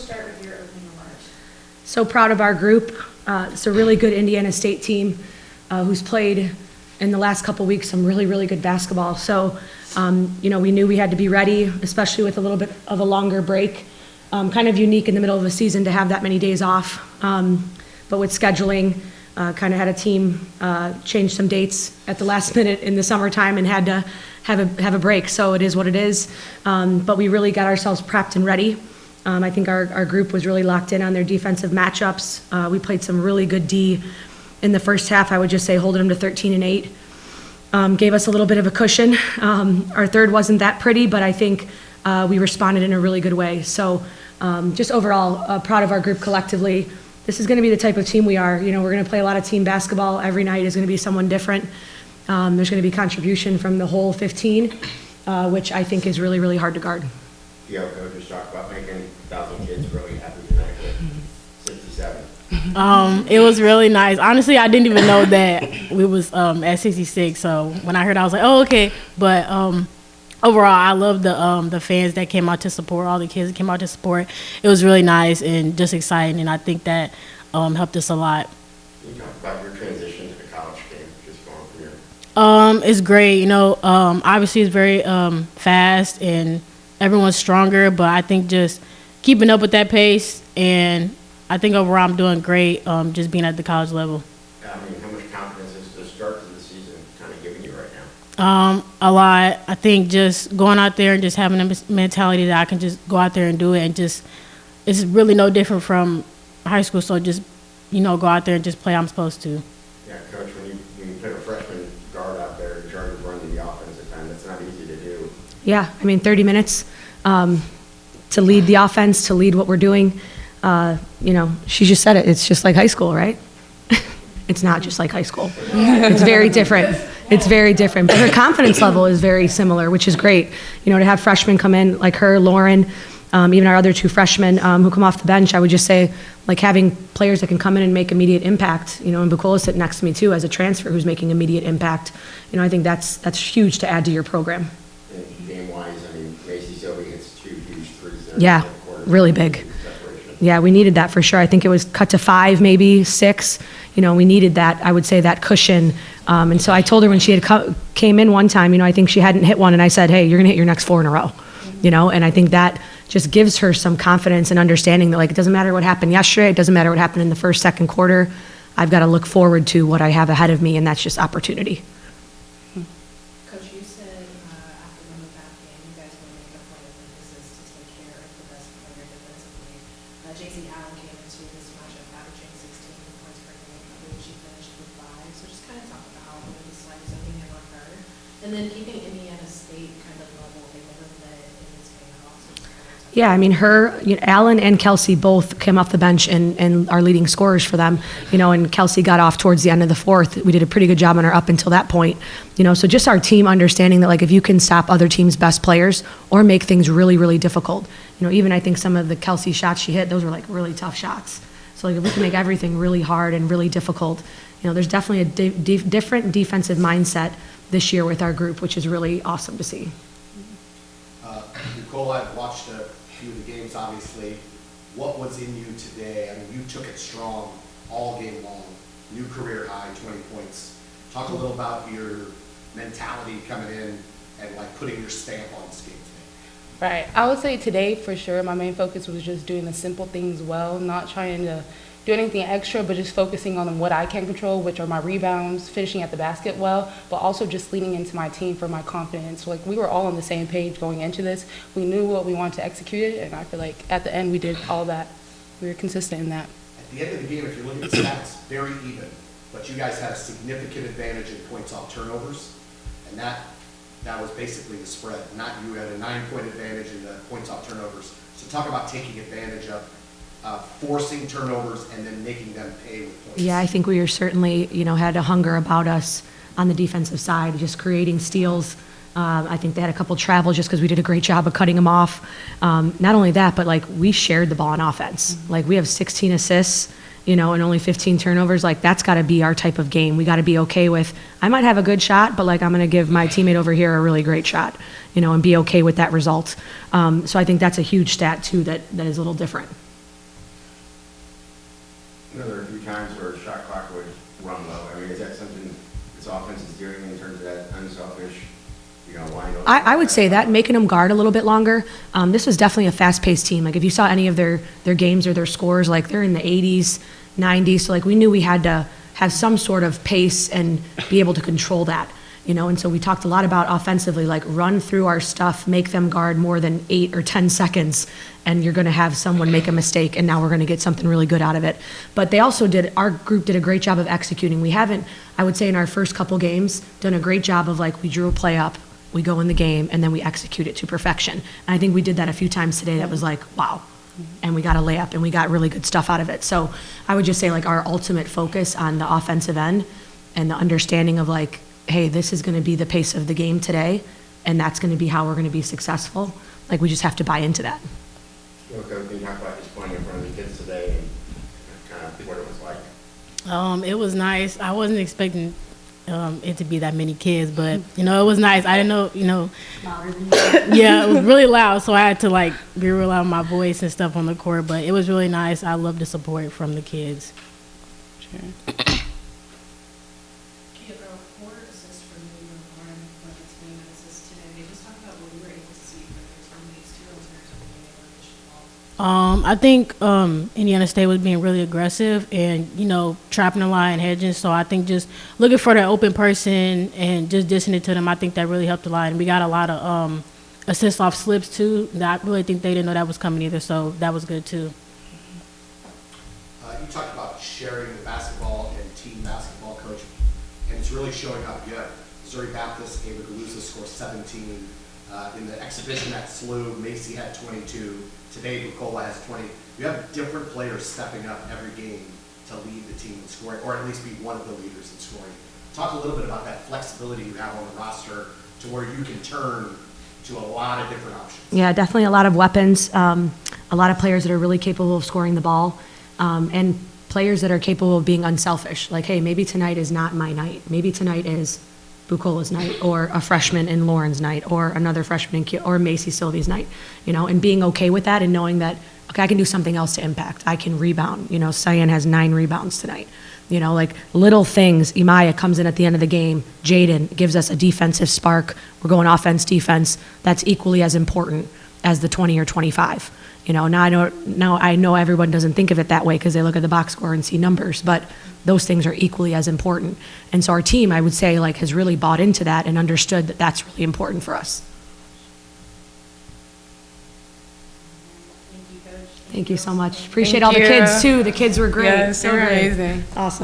start with your opening remarks. So proud of our group. It's a really good Indiana State team who's played in the last couple weeks some really, really good basketball. So, we knew we had to be ready, especially with a little bit of a longer break. Kind of unique in the middle of a season to have that many days off. But with scheduling, kind of had a team change some dates at the last minute in the summertime and had to have a break. So it is what it is. But we really got ourselves prepped and ready. I think our group was really locked in on their defensive matchups. We played some really good D in the first half. I would just say holding them to 13 and 8. Gave us a little bit of a cushion. Our third wasn't that pretty, but I think we responded in a really good way. So just overall, proud of our group collectively. This is going to be the type of team we are. We're going to play a lot of team basketball. Every night is going to be someone different. There's going to be contribution from the whole 15, which I think is really, really hard to guard. Kiyoko just talked about making 1,000 kids really happy tonight with 67. It was really nice. Honestly, I didn't even know that we was at 66. So when I heard, I was like, oh, okay. But overall, I love the fans that came out to support, all the kids that came out to support. It was really nice and just exciting, and I think that helped us a lot. Can you talk about your transition to the college game, just going from here? It's great. Obviously it's very fast and everyone's stronger, but I think just keeping up with that pace, and I think overall I'm doing great just being at the college level. How much confidence is the start of the season kind of giving you right now? A lot. I think just going out there and just having a mentality that I can just go out there and do it, and just it's really no different from high school. So just go out there and just play how I'm supposed to. Yeah, Coach, when you put a freshman guard out there in charge of running the offense at times, that's not easy to do. Yeah, 30 minutes to lead the offense, to lead what we're doing. She just said it. It's just like high school, right? It's not just like high school. It's very different. It's very different. But her confidence level is very similar, which is great. To have freshmen come in like her, Lauren, even our other two freshmen who come off the bench, I would just say, like, having players that can come in and make immediate impact. And Adebukola sitting next to me too as a transfer who's making immediate impact. I think that's huge to add to your program. And game-wise, Macy Sylvie hits 2 huge threes there. Yeah, really big. Yeah, we needed that for sure. I think it was cut to 5, maybe 6. We needed that, I would say, that cushion. And so I told her when she had came in one time, I think she hadn't hit one, and I said, hey, you're going to hit your next 4 in a row. And I think that just gives her some confidence and understanding that, like, it doesn't matter what happened yesterday. It doesn't matter what happened in the first, second quarter. I've got to look forward to what I have ahead of me, and that's just opportunity. Coach, you said after the move-back game, you guys will make a point of emphasis to take care of the best player defensively. J.C. Allen came into this matchup averaging 16 points per game. I believe she finished with 5. So just kind of talk about what it was like zoning in on her. And then keeping Indiana State kind of level. They never led in this game at all. So just kind of Yeah, her, Allen and Kelsey both came off the bench and are leading scorers for them. And Kelsey got off towards the end of the fourth. We did a pretty good job on her up until that point. So just our team understanding that, like, if you can stop other teams' best players or make things really, really difficult. Even I think some of the Kelsey shots she hit, those were like really tough shots. So like if we can make everything really hard and really difficult, there's definitely a different defensive mindset this year with our group, which is really awesome to see. Nicole, I've watched a few of the games, obviously. What was in you today? You took it strong all game long. New career high, 20 points. Talk a little about your mentality coming in and like putting your stamp on this game today. Right. I would say today, for sure, my main focus was just doing the simple things well, not trying to do anything extra, but just focusing on what I can control, which are my rebounds, finishing at the basket well, but also just leaning into my team for my confidence. Like, we were all on the same page going into this. We knew what we wanted to execute it, and I feel like at the end we did all that. We were consistent in that. At the end of the game, if you look at the stats, very even, but you guys had a significant advantage in points off turnovers, and that was basically the spread. Not you had a 9-point advantage in the points off turnovers. So talk about taking advantage of forcing turnovers and then making them pay with points. Yeah, I think we were certainly, had a hunger about us on the defensive side, just creating steals. I think they had a couple travel just because we did a great job of cutting them off. Not only that, but like we shared the ball on offense. Mm-hmm. Like we have 16 assists, and only 15 turnovers. Like that's got to be our type of game. We got to be okay with, I might have a good shot, but like I'm going to give my teammate over here a really great shot, and be okay with that result. So I think that's a huge stat too that is a little different. You know, there are a few times where shot clock would run low. I mean, is that something this offense is doing in terms of that unselfish, you know, line? I would say that, making them guard a little bit longer. This was definitely a fast-paced team. Like, if you saw any of their games or their scores, like, they're in the 80s, 90s. So, like, we knew we had to have some sort of pace and be able to control that, you know? And so we talked a lot about offensively, like, run through our stuff, make them guard more than 8 or 10 seconds, and you're going to have someone make a mistake, and now we're going to get something really good out of it. But they also our group did a great job of executing. We haven't, I would say, in our first couple games, done a great job of, like, we drew a play up, we go in the game, and then we execute it to perfection. And I think we did that a few times today. That was like, wow. And we got a layup, and we got really good stuff out of it. So I would just say, like, our ultimate focus on the offensive end and the understanding of, like, hey, this is going to be the pace of the game today, and that's going to be how we're going to be successful. Like, we just have to buy into that. Kiyoko, can you talk about just playing in front of the kids today and kind of what it was like? It was nice. I wasn't expecting it to be that many kids, but you know, it was nice. I didn't know, you know. Yeah, it was really loud, so I had to like be real loud with my voice and stuff on the court. But it was really nice. I love the support from the kids. Sure. Kiyoko, 4 assists for New York, but it's being an assist today. Just talk about what we were able to see from your teammates too, in terms of being able to dish the ball. I think Indiana State was being really aggressive and, you know, trapping the line, hedging. So I think just looking for that open person and just dishing it to them, I think that really helped a lot. And we got a lot of assists off slips too. That I really think they didn't know that was coming either, so that was good too. You talked about sharing the basketball and team basketball, Coach, and it's really showing up. You have Missouri Baptist, Adebukola scored 17. In the exhibition at SIUE, Macy had 22. Today, Adebukola has 20. You have different players stepping up every game to lead the team in scoring, or at least be one of the leaders in scoring. Talk a little bit about that flexibility you have on the roster to where you can turn to a lot of different options. Yeah, definitely a lot of weapons, a lot of players that are really capable of scoring the ball, and players that are capable of being unselfish. Like, hey, maybe tonight is not my night. Maybe tonight is Bukola's night, or a freshman in Lauren's night, or another freshman in or Macy Sylvie's night, you know, and being okay with that and knowing that, okay, I can do something else to impact. I can rebound. You know, Cyan has 9 rebounds tonight. You know, like little things. Imaya comes in at the end of the game. Jaden gives us a defensive spark. We're going offense, defense. That's equally as important as the 20 or 25. You know, now I know everyone doesn't think of it that way because they look at the box score and see numbers, but those things are equally as important. And so our team, I would say, like, has really bought into that and understood that that's really important for us. Thank you, Coach. Thank you so much. Appreciate Thank all the you. kids too. The kids were great. Yes, So they're great. amazing. Awesome.